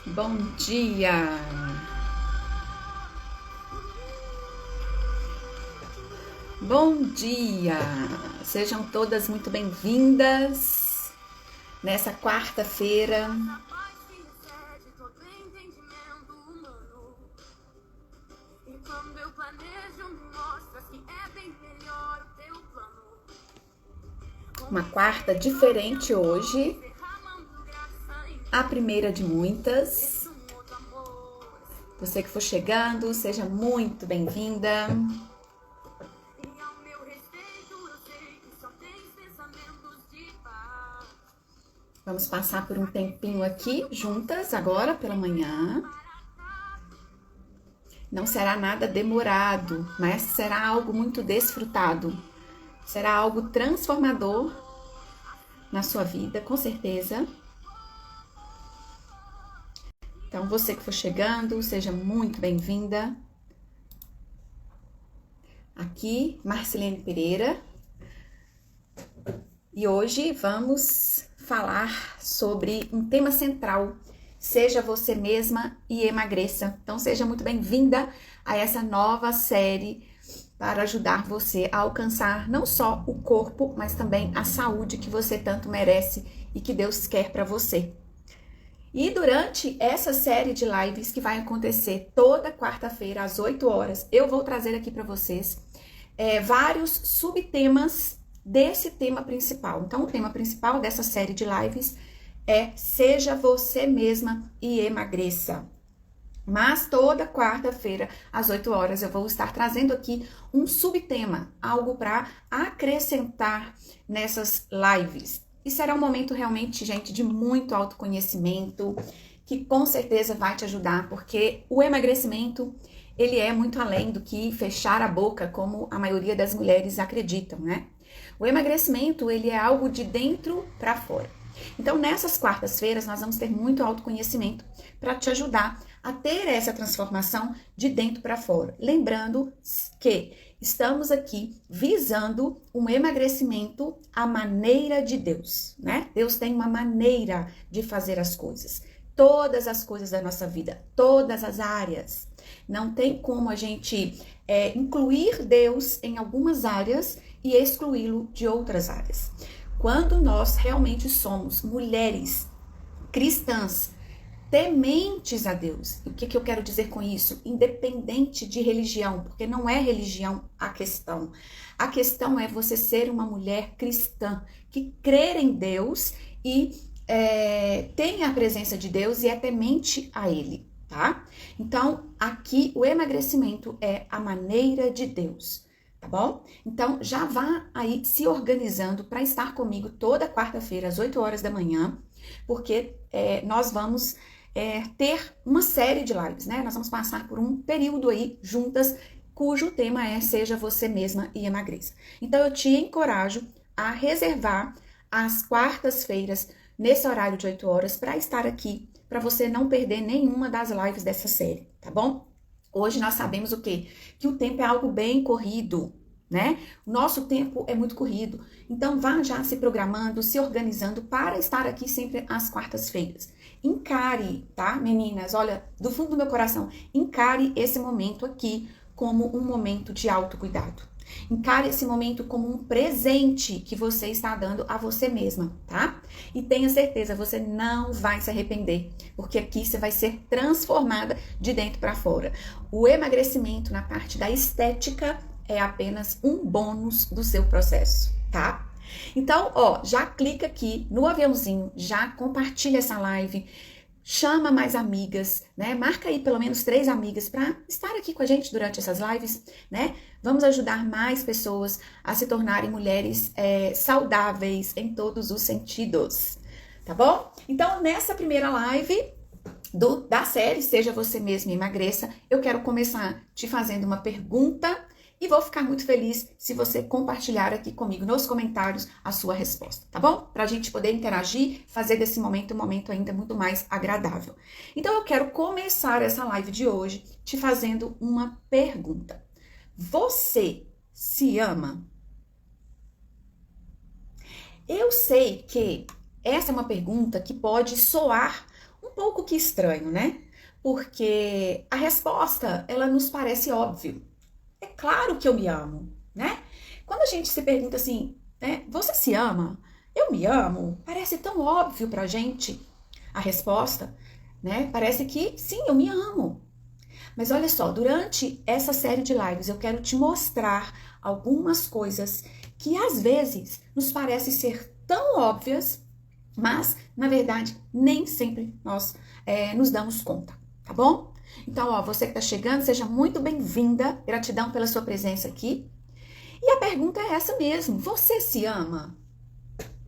Bom dia! Bom dia! Sejam todas muito bem-vindas nessa quarta-feira. Uma quarta diferente hoje, a primeira de muitas. Você que for chegando, seja muito bem-vinda. Vamos passar por um tempinho aqui juntas agora pela manhã. Não será nada demorado, mas será algo muito desfrutado. Será algo transformador na sua vida, com certeza. Então, você que for chegando, seja muito bem-vinda. Aqui, Marcelene Pereira. E hoje vamos falar sobre um tema central. Seja você mesma e emagreça. Então, seja muito bem-vinda a essa nova série para ajudar você a alcançar não só o corpo, mas também a saúde que você tanto merece e que Deus quer para você. E durante essa série de lives que vai acontecer toda quarta-feira às 8 horas, eu vou trazer aqui para vocês vários subtemas desse tema principal. Então, o tema principal dessa série de lives é Seja Você Mesma e Emagreça. Mas toda quarta-feira, às 8 horas, eu vou estar trazendo aqui um subtema, algo para acrescentar nessas lives. E será um momento realmente, gente, de muito autoconhecimento, que com certeza vai te ajudar, porque o emagrecimento, ele é muito além do que fechar a boca, como a maioria das mulheres acreditam, né? O emagrecimento, ele é algo de dentro para fora. Então, nessas quartas-feiras, nós vamos ter muito autoconhecimento para te ajudar a ter essa transformação de dentro para fora. Lembrando que estamos aqui visando um emagrecimento à maneira de Deus, né? Deus tem uma maneira de fazer as coisas. Todas as coisas da nossa vida, todas as áreas. Não tem como a gente incluir Deus em algumas áreas e excluí-lo de outras áreas. Quando nós realmente somos mulheres cristãs, tementes a Deus. O que eu quero dizer com isso? Independente de religião, porque não é religião a questão. A questão é você ser uma mulher cristã, que crê em Deus e tem a presença de Deus e é temente a Ele, tá? Então, aqui o emagrecimento é a maneira de Deus. Tá bom? Então, já vá aí se organizando para estar comigo toda quarta-feira, às 8 horas da manhã, porque nós vamos ter uma série de lives, né? Nós vamos passar por um período aí juntas, cujo tema é Seja Você Mesma e Emagreça. Então, eu te encorajo a reservar as quartas-feiras, nesse horário de 8 horas, para estar aqui, para você não perder nenhuma das lives dessa série, tá bom? Hoje nós sabemos o quê? Que o tempo é algo bem corrido, né? O nosso tempo é muito corrido. Então, vá já se programando, se organizando para estar aqui sempre às quartas-feiras. Encare, tá, meninas? Olha, do fundo do meu coração, encare esse momento aqui como um momento de autocuidado. Encare esse momento como um presente que você está dando a você mesma, tá? E tenha certeza, você não vai se arrepender, porque aqui você vai ser transformada de dentro para fora. O emagrecimento na parte da estética é apenas um bônus do seu processo, tá? Então, já clica aqui no aviãozinho, já compartilha essa live, chama mais amigas, né? Marca aí pelo menos 3 amigas para estar aqui com a gente durante essas lives, né? Vamos ajudar mais pessoas a se tornarem mulheres saudáveis em todos os sentidos, tá bom? Então, nessa primeira live da série Seja Você Mesma e Emagreça, eu quero começar te fazendo uma pergunta e vou ficar muito feliz se você compartilhar aqui comigo nos comentários a sua resposta, tá bom? Pra gente poder interagir, fazer desse momento um momento ainda muito mais agradável. Então, eu quero começar essa live de hoje te fazendo uma pergunta. Você se ama? Eu sei que essa é uma pergunta que pode soar um um pouco que estranho, né? Porque a resposta, ela nos parece óbvia. É claro que eu me amo, né? Quando a gente se pergunta assim, né, você se ama? Eu me amo? Parece tão óbvio pra gente a resposta, né? Parece que sim, eu me amo. Mas olha só, durante essa série de lives eu quero te mostrar algumas coisas que às vezes nos parecem ser tão óbvias, mas na verdade nem sempre nós nos damos conta, tá bom? Então, ó, você que tá chegando, seja muito bem-vinda, gratidão pela sua presença aqui. E a pergunta é essa mesmo, você se ama?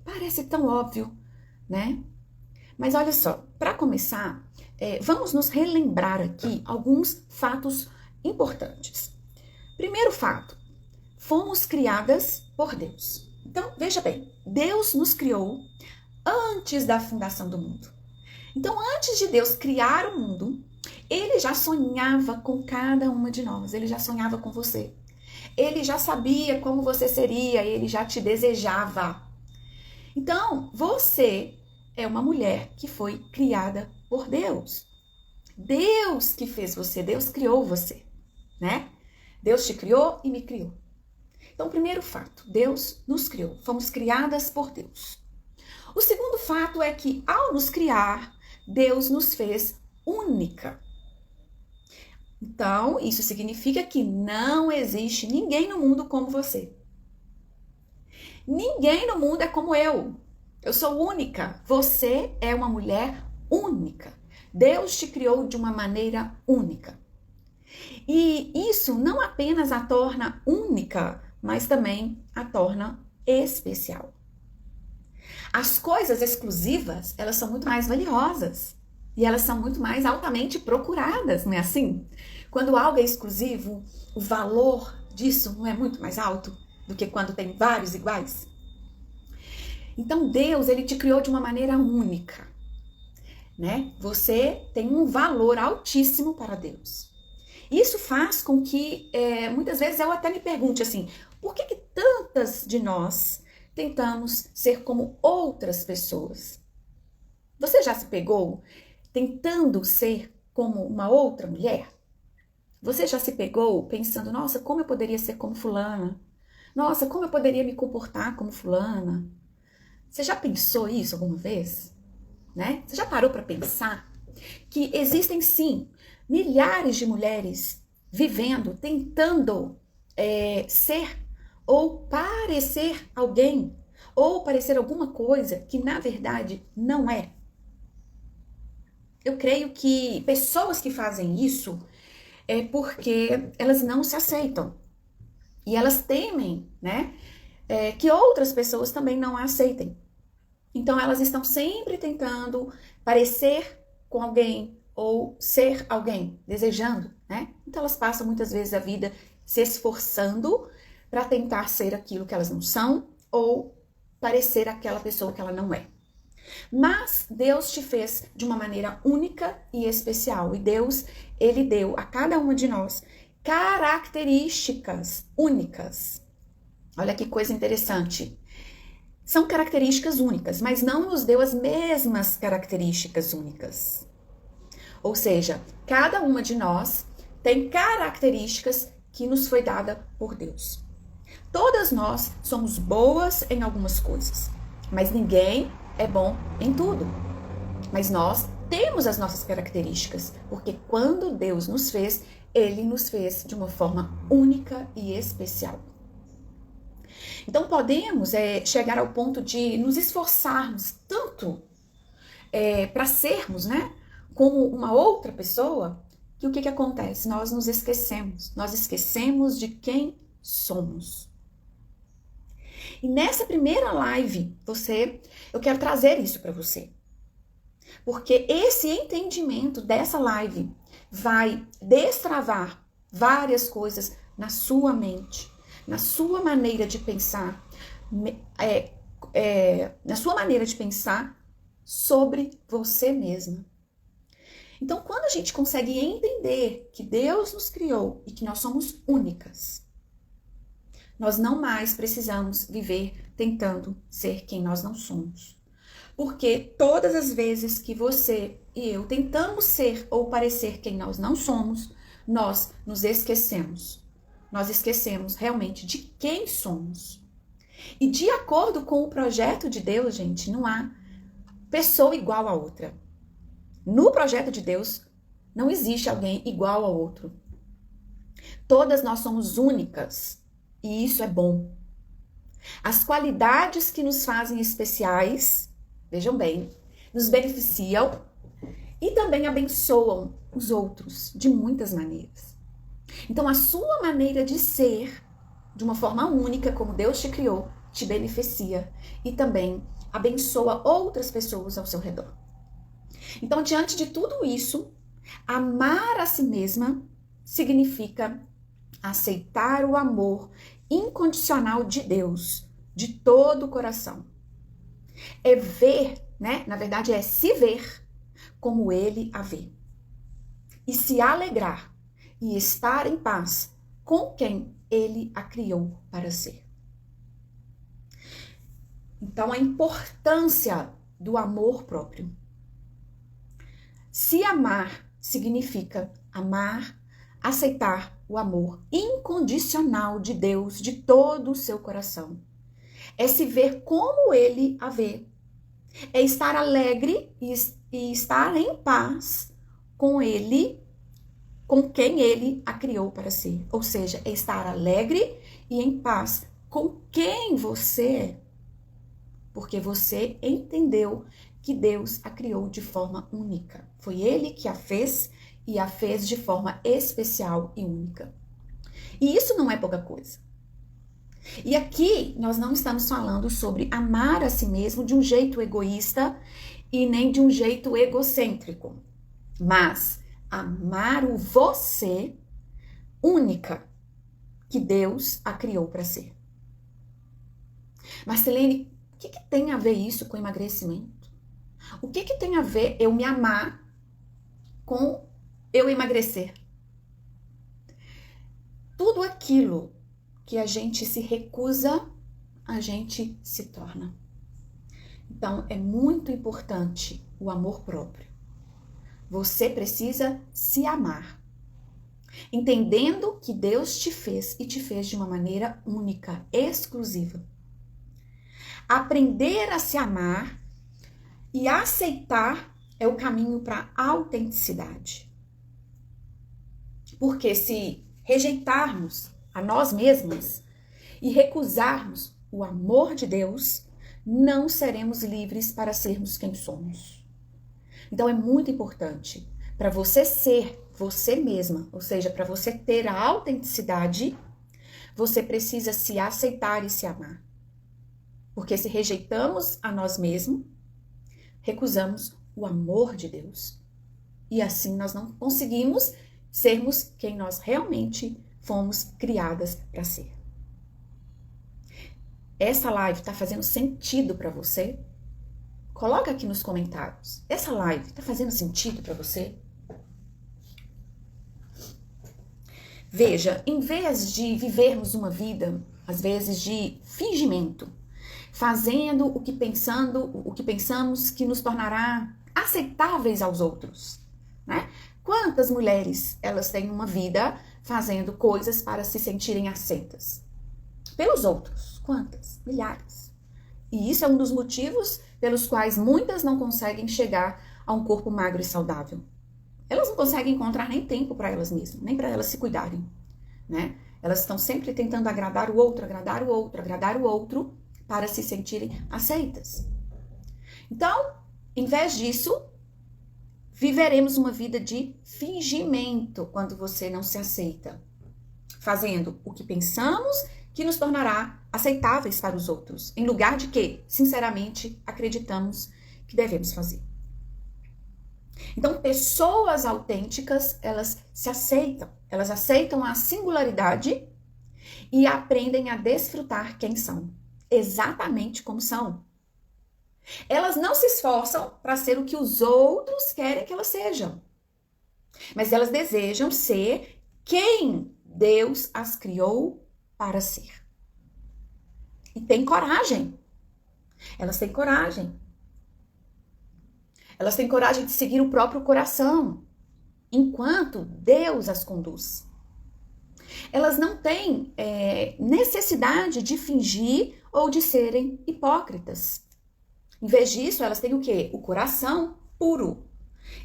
Parece tão óbvio, né? Mas olha só, para começar, vamos nos relembrar aqui alguns fatos importantes. Primeiro fato, fomos criadas por Deus. Então, veja bem, Deus nos criou antes da fundação do mundo. Então, antes de Deus criar o mundo, Ele já sonhava com cada uma de nós, Ele já sonhava com você. Ele já sabia como você seria, Ele já te desejava. Então, você é uma mulher que foi criada por Deus. Deus que fez você, Deus criou você, né? Deus te criou e me criou. Então, primeiro fato, Deus nos criou, fomos criadas por Deus. O segundo fato é que, ao nos criar, Deus nos fez única. Então, isso significa que não existe ninguém no mundo como você. Ninguém no mundo é como eu. Eu sou única. Você é uma mulher única. Deus te criou de uma maneira única. E isso não apenas a torna única, mas também a torna especial. As coisas exclusivas, elas são muito mais valiosas. E elas são muito mais altamente procuradas, não é assim? Quando algo é exclusivo, o valor disso não é muito mais alto do que quando tem vários iguais? Então Deus, Ele te criou de uma maneira única, né? Você tem um valor altíssimo para Deus. Isso faz com que, muitas vezes eu até me pergunte assim, por que tantas de nós tentamos ser como outras pessoas? Você já se pegou tentando ser como uma outra mulher? Você já se pegou pensando, nossa, como eu poderia ser como fulana? Nossa, como eu poderia me comportar como fulana? Você já pensou isso alguma vez? Né? Você já parou para pensar que existem sim milhares de mulheres vivendo, tentando ser ou parecer alguém, ou parecer alguma coisa que na verdade não é? Eu creio que pessoas que fazem isso é porque elas não se aceitam. E elas temem, né, que outras pessoas também não a aceitem. Então elas estão sempre tentando parecer com alguém ou ser alguém, desejando, né? Então elas passam muitas vezes a vida se esforçando para tentar ser aquilo que elas não são ou parecer aquela pessoa que ela não é. Mas Deus te fez de uma maneira única e especial. E Deus, Ele deu a cada uma de nós características únicas. Olha que coisa interessante. São características únicas, mas não nos deu as mesmas características únicas. Ou seja, cada uma de nós tem características que nos foi dada por Deus. Todas nós somos boas em algumas coisas, mas ninguém é bom em tudo. Mas nós temos as nossas características, porque quando Deus nos fez, Ele nos fez de uma forma única e especial. Então podemos chegar ao ponto de nos esforçarmos tanto para sermos, né, como uma outra pessoa, que o que acontece? Nós nos esquecemos. Nós esquecemos de quem somos. E nessa primeira live, eu quero trazer isso para você. Porque esse entendimento dessa live vai destravar várias coisas na sua mente, na sua maneira de pensar, na sua maneira de pensar sobre você mesma. Então, quando a gente consegue entender que Deus nos criou e que nós somos únicas, nós não mais precisamos viver tentando ser quem nós não somos. Porque todas as vezes que você e eu tentamos ser ou parecer quem nós não somos, nós nos esquecemos. Nós esquecemos realmente de quem somos. E de acordo com o projeto de Deus, gente, não há pessoa igual a outra. No projeto de Deus, não existe alguém igual ao outro. Todas nós somos únicas e isso é bom. As qualidades que nos fazem especiais, vejam bem, nos beneficiam e também abençoam os outros de muitas maneiras. Então, a sua maneira de ser, de uma forma única, como Deus te criou, te beneficia e também abençoa outras pessoas ao seu redor. Então, diante de tudo isso, amar a si mesma significa aceitar o amor incondicional de Deus, de todo o coração. É ver, né? Na verdade, é se ver como Ele a vê. E se alegrar e estar em paz com quem Ele a criou para ser. Então, a importância do amor próprio. Se amar significa amar, aceitar o amor incondicional de Deus de todo o seu coração. É se ver como Ele a vê. É estar alegre e estar em paz com Ele, com quem Ele a criou para ser. Ou seja, é estar alegre e em paz com quem você é. Porque você entendeu que Deus a criou de forma única. Foi Ele que a fez e a fez de forma especial e única. E isso não é pouca coisa. E aqui nós não estamos falando sobre amar a si mesmo de um jeito egoísta e nem de um jeito egocêntrico, mas amar o você única que Deus a criou para ser. Marcelene, o que tem a ver isso com emagrecimento? O que tem a ver eu me amar com eu emagrecer? Tudo aquilo que a gente se recusa, a gente se torna. Então, é muito importante o amor próprio. Você precisa se amar, entendendo que Deus te fez e te fez de uma maneira única, exclusiva. Aprender a se amar e aceitar é o caminho para a autenticidade. Porque se rejeitarmos a nós mesmas e recusarmos o amor de Deus, não seremos livres para sermos quem somos. Então é muito importante para você ser você mesma, ou seja, para você ter a autenticidade, você precisa se aceitar e se amar. Porque se rejeitamos a nós mesmos, recusamos o amor de Deus. E assim nós não conseguimos sermos quem nós realmente fomos criadas para ser. Essa live está fazendo sentido para você? Coloca aqui nos comentários. Essa live está fazendo sentido para você? Veja, em vez de vivermos uma vida, às vezes, de fingimento, fazendo o que pensamos que nos tornará aceitáveis aos outros, né? Quantas mulheres elas têm uma vida fazendo coisas para se sentirem aceitas pelos outros? Quantas? Milhares. E isso é um dos motivos pelos quais muitas não conseguem chegar a um corpo magro e saudável. Elas não conseguem encontrar nem tempo para elas mesmas, nem para elas se cuidarem, né? Elas estão sempre tentando agradar o outro, agradar o outro, agradar o outro para se sentirem aceitas. Então, em vez disso, viveremos uma vida de fingimento quando você não se aceita, fazendo o que pensamos que nos tornará aceitáveis para os outros, em lugar de que, sinceramente, acreditamos que devemos fazer. Então, pessoas autênticas, elas se aceitam, elas aceitam a singularidade e aprendem a desfrutar quem são, exatamente como são. Elas não se esforçam para ser o que os outros querem que elas sejam, mas elas desejam ser quem Deus as criou para ser. E tem coragem. Elas têm coragem. Elas têm coragem de seguir o próprio coração, enquanto Deus as conduz. Elas não têm necessidade de fingir ou de serem hipócritas. Em vez disso, elas têm o quê? O coração puro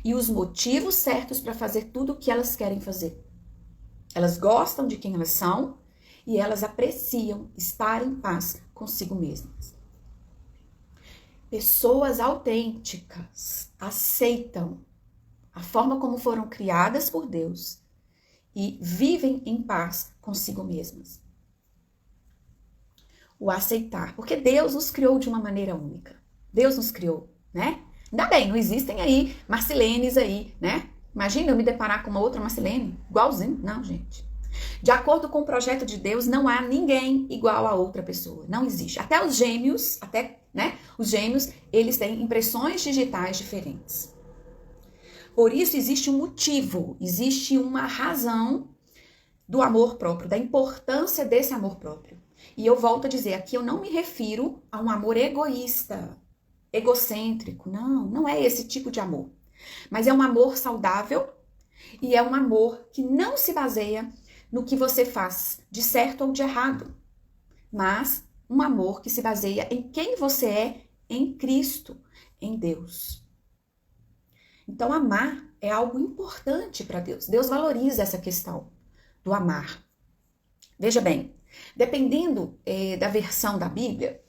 e os motivos certos para fazer tudo o que elas querem fazer. Elas gostam de quem elas são e elas apreciam estar em paz consigo mesmas. Pessoas autênticas aceitam a forma como foram criadas por Deus e vivem em paz consigo mesmas. O aceitar, porque Deus nos criou de uma maneira única. Deus nos criou, né? Ainda bem, não existem aí Marcilenes aí, né? Imagina eu me deparar com uma outra Marcilene, igualzinho. Não, gente. De acordo com o projeto de Deus, não há ninguém igual a outra pessoa. Não existe. Até os gêmeos, os gêmeos, eles têm impressões digitais diferentes. Por isso existe um motivo, existe uma razão do amor próprio, da importância desse amor próprio. E eu volto a dizer, aqui eu não me refiro a um amor egoísta, egocêntrico. Não, não é esse tipo de amor. Mas é um amor saudável e é um amor que não se baseia no que você faz de certo ou de errado, mas um amor que se baseia em quem você é em Cristo, em Deus. Então, amar é algo importante para Deus. Deus valoriza essa questão do amar. Veja bem, dependendo da versão da Bíblia,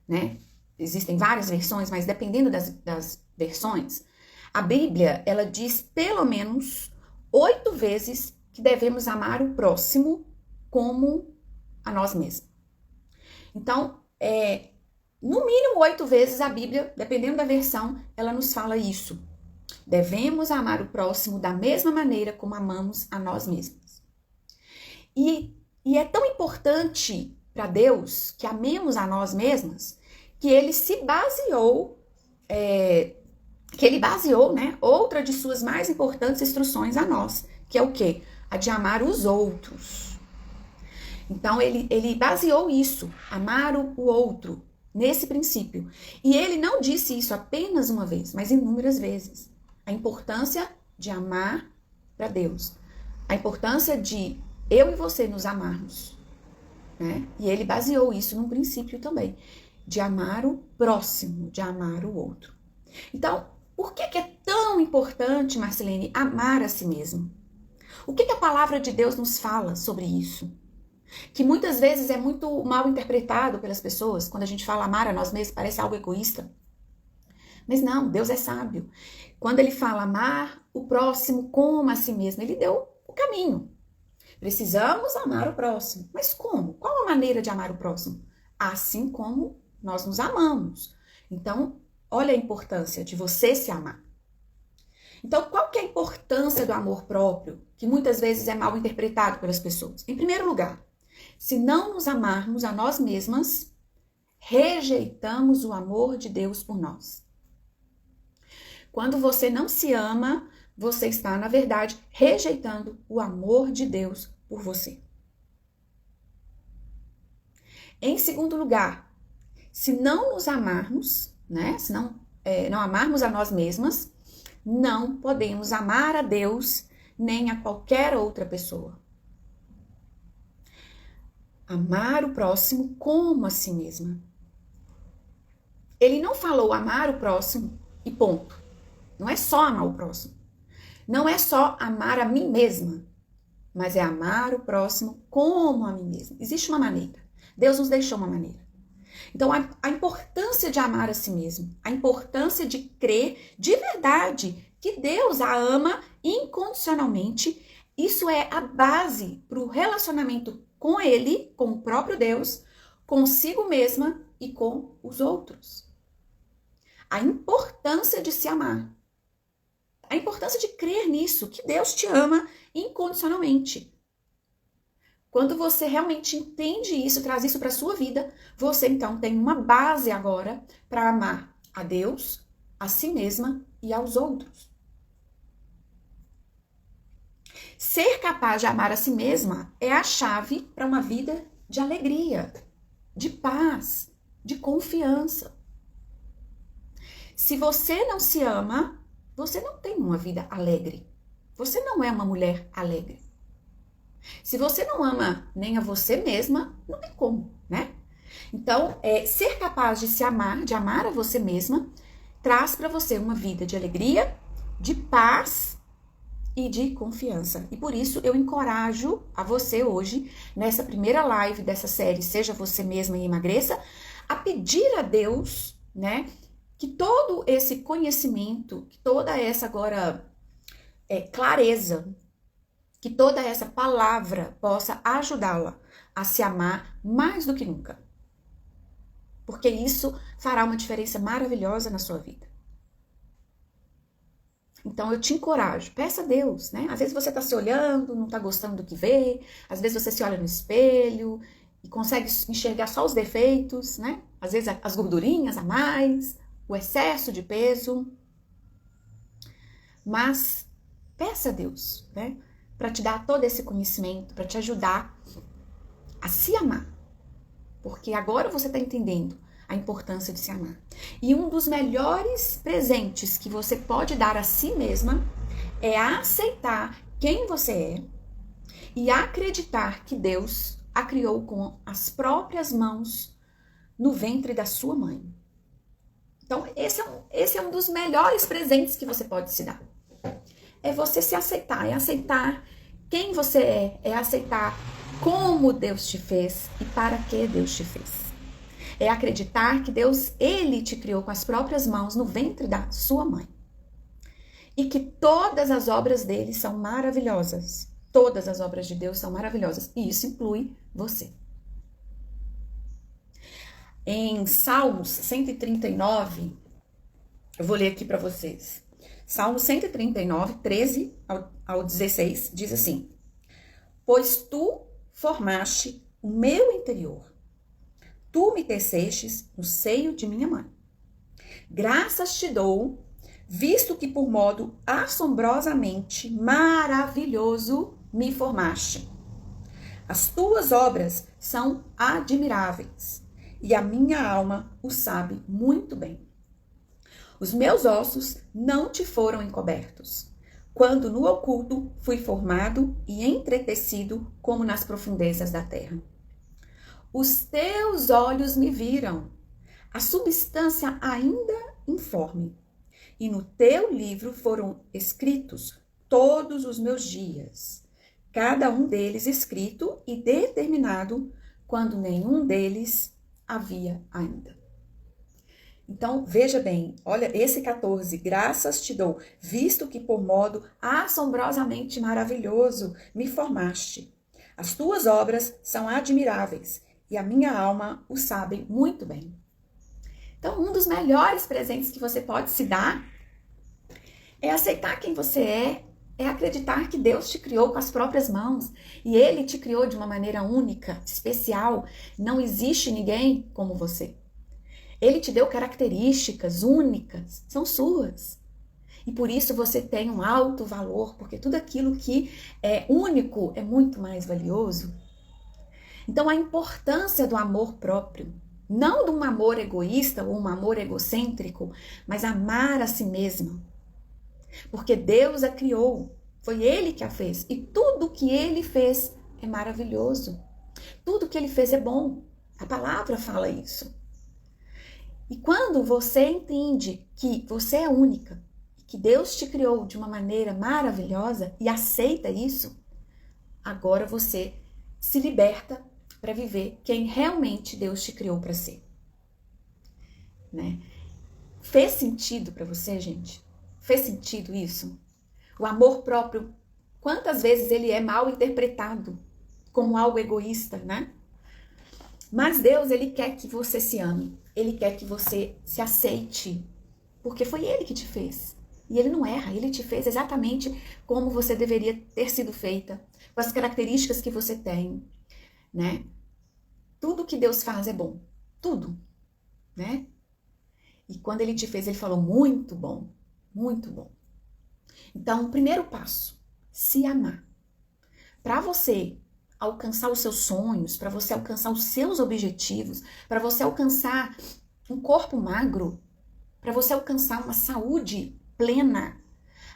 né? Existem várias versões, mas dependendo das versões, a Bíblia, ela diz pelo menos 8 vezes que devemos amar o próximo como a nós mesmos. Então, no mínimo 8 vezes a Bíblia, dependendo da versão, ela nos fala isso. Devemos amar o próximo da mesma maneira como amamos a nós mesmos. E é tão importante para Deus que amemos a nós mesmas, que ele se baseou, né, outra de suas mais importantes instruções a nós, que é o quê? A de amar os outros. Então, ele baseou isso, amar o outro, nesse princípio. E ele não disse isso apenas uma vez, mas inúmeras vezes. A importância de amar para Deus. A importância de eu e você nos amarmos. Né? E ele baseou isso num princípio também. De amar o próximo, de amar o outro. Então, por que é tão importante, Marcilene, amar a si mesmo? O que a palavra de Deus nos fala sobre isso? Que muitas vezes é muito mal interpretado pelas pessoas. Quando a gente fala amar a nós mesmos, parece algo egoísta. Mas não, Deus é sábio. Quando ele fala amar o próximo como a si mesmo, ele deu o caminho. Precisamos amar o próximo. Mas como? Qual a maneira de amar o próximo? Assim como nós nos amamos. Então, olha a importância de você se amar. Então, qual que é a importância do amor próprio, que muitas vezes é mal interpretado pelas pessoas? Em primeiro lugar, se não nos amarmos a nós mesmas, rejeitamos o amor de Deus por nós. Quando você não se ama, você está, na verdade, rejeitando o amor de Deus por você. Em segundo lugar, se não nos amarmos, né? Se não amarmos a nós mesmas, não podemos amar a Deus nem a qualquer outra pessoa. Amar o próximo como a si mesma. Ele não falou amar o próximo e ponto. Não é só amar o próximo. Não é só amar a mim mesma, mas é amar o próximo como a mim mesma. Existe uma maneira. Deus nos deixou uma maneira. Então, a importância de amar a si mesmo, a importância de crer de verdade que Deus a ama incondicionalmente, isso é a base para o relacionamento com Ele, com o próprio Deus, consigo mesma e com os outros. A importância de se amar. A importância de crer nisso, que Deus te ama incondicionalmente. Quando você realmente entende isso, traz isso para a sua vida, você então tem uma base agora para amar a Deus, a si mesma e aos outros. Ser capaz de amar a si mesma é a chave para uma vida de alegria, de paz, de confiança. Se você não se ama, você não tem uma vida alegre. Você não é uma mulher alegre. Se você não ama nem a você mesma, não tem como, né? Então, ser capaz de se amar, de amar a você mesma, traz para você uma vida de alegria, de paz e de confiança. E por isso eu encorajo a você hoje, nessa primeira live dessa série Seja Você Mesma e Emagreça, a pedir a Deus, né, que todo esse conhecimento, que toda essa agora clareza, que toda essa palavra possa ajudá-la a se amar mais do que nunca. Porque isso fará uma diferença maravilhosa na sua vida. Então eu te encorajo, peça a Deus, né? Às vezes você tá se olhando, não tá gostando do que vê, às vezes você se olha no espelho e consegue enxergar só os defeitos, né? Às vezes as gordurinhas a mais, o excesso de peso. Mas peça a Deus, né? Para te dar todo esse conhecimento, para te ajudar a se amar. Porque agora você tá entendendo a importância de se amar. E um dos melhores presentes que você pode dar a si mesma é aceitar quem você é e acreditar que Deus a criou com as próprias mãos no ventre da sua mãe. Então, esse é um dos melhores presentes que você pode se dar. É você se aceitar, é aceitar quem você é aceitar como Deus te fez e para que Deus te fez. É acreditar que Deus, Ele te criou com as próprias mãos no ventre da sua mãe. E que todas as obras dele são maravilhosas. Todas as obras de Deus são maravilhosas. E isso inclui você. Em Salmos 139, eu vou ler aqui para vocês. Salmos 139, 13 ao 16, diz assim: Pois tu formaste o meu interior. Tu me tecestes no seio de minha mãe. Graças te dou, visto que por modo assombrosamente maravilhoso me formaste. As tuas obras são admiráveis, e a minha alma o sabe muito bem. Os meus ossos não te foram encobertos, quando no oculto fui formado e entretecido como nas profundezas da terra. Os teus olhos me viram, a substância ainda informe, e no teu livro foram escritos todos os meus dias, cada um deles escrito e determinado, quando nenhum deles havia ainda. Então, veja bem, olha esse 14, graças te dou, visto que por modo assombrosamente maravilhoso me formaste. As tuas obras são admiráveis, e a minha alma o sabe muito bem. Então, um dos melhores presentes que você pode se dar é aceitar quem você é acreditar que Deus te criou com as próprias mãos. E Ele te criou de uma maneira única, especial. Não existe ninguém como você. Ele te deu características únicas, são suas. E por isso você tem um alto valor, porque tudo aquilo que é único é muito mais valioso. Então, a importância do amor próprio, não de um amor egoísta ou um amor egocêntrico, mas amar a si mesmo. Porque Deus a criou, foi Ele que a fez. E tudo que Ele fez é maravilhoso. Tudo que Ele fez é bom. A palavra fala isso. E quando você entende que você é única, que Deus te criou de uma maneira maravilhosa e aceita isso, agora você se liberta para viver quem realmente Deus te criou para ser. Né? Fez sentido para você, gente? Fez sentido isso? O amor próprio, quantas vezes ele é mal interpretado como algo egoísta, né? Mas Deus, Ele quer que você se ame. Ele quer que você se aceite. Porque foi Ele que te fez. E Ele não erra. Ele te fez exatamente como você deveria ter sido feita. Com as características que você tem, né? Tudo que Deus faz é bom. Tudo, né? E quando Ele te fez, Ele falou muito bom. Muito bom. Então, o primeiro passo, se amar. Para você alcançar os seus sonhos, para você alcançar os seus objetivos, para você alcançar um corpo magro, para você alcançar uma saúde plena,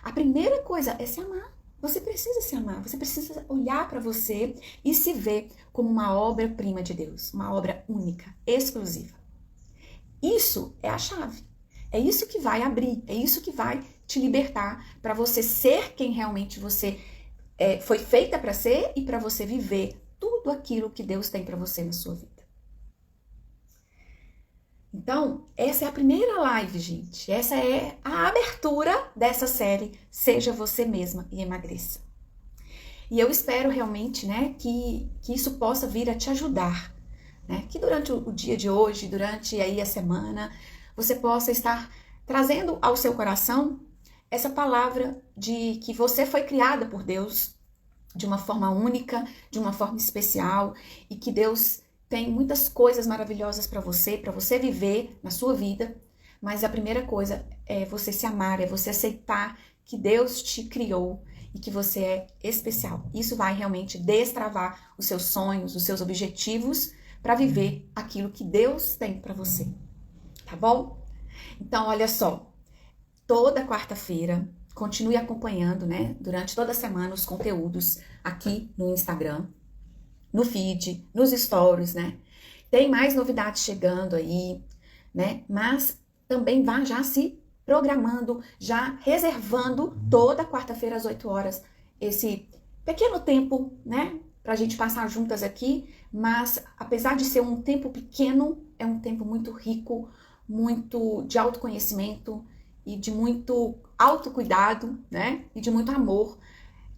A primeira coisa é se amar. Você precisa se amar, você precisa olhar para você e se ver como uma obra-prima de Deus, uma obra única, exclusiva. Isso é a chave. É isso que vai abrir, é isso que vai te libertar para você ser quem realmente você foi feita para ser e para você viver tudo aquilo que Deus tem para você na sua vida. Então, essa é a primeira live, gente. Essa é a abertura dessa série Seja Você Mesma e Emagreça. E eu espero realmente, né, que isso possa vir a te ajudar, né? Que durante o dia de hoje, durante aí a semana, você possa estar trazendo ao seu coração essa palavra de que você foi criada por Deus de uma forma única, de uma forma especial, e que Deus tem muitas coisas maravilhosas para você viver na sua vida, mas a primeira coisa é você se amar, é você aceitar que Deus te criou e que você é especial. Isso vai realmente destravar os seus sonhos, os seus objetivos para viver aquilo que Deus tem para você, tá bom? Então, olha só, toda quarta-feira, continue acompanhando, né, durante toda a semana os conteúdos aqui no Instagram, no feed, nos stories, né? Tem mais novidades chegando aí, né? Mas também vá já se programando, já reservando toda quarta-feira às 8 horas esse pequeno tempo, né? Pra gente passar juntas aqui, mas apesar de ser um tempo pequeno, é um tempo muito rico, muito de autoconhecimento e de muito autocuidado, né? E de muito amor.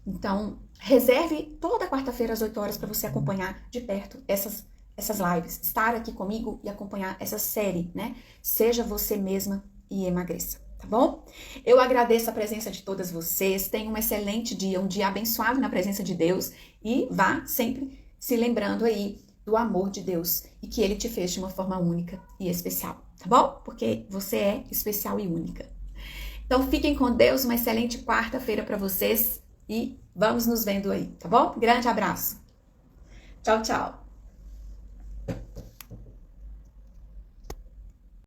Então, reserve toda quarta-feira às 8 horas para você acompanhar de perto essas lives, estar aqui comigo e acompanhar essa série, né? Seja Você Mesma e Emagreça, tá bom? Eu agradeço a presença de todas vocês, tenham um excelente dia, um dia abençoado na presença de Deus e vá sempre se lembrando aí do amor de Deus e que Ele te fez de uma forma única e especial, tá bom? Porque você é especial e única. Então, fiquem com Deus, uma excelente quarta-feira para vocês. E vamos nos vendo aí, tá bom? Grande abraço. Tchau, tchau.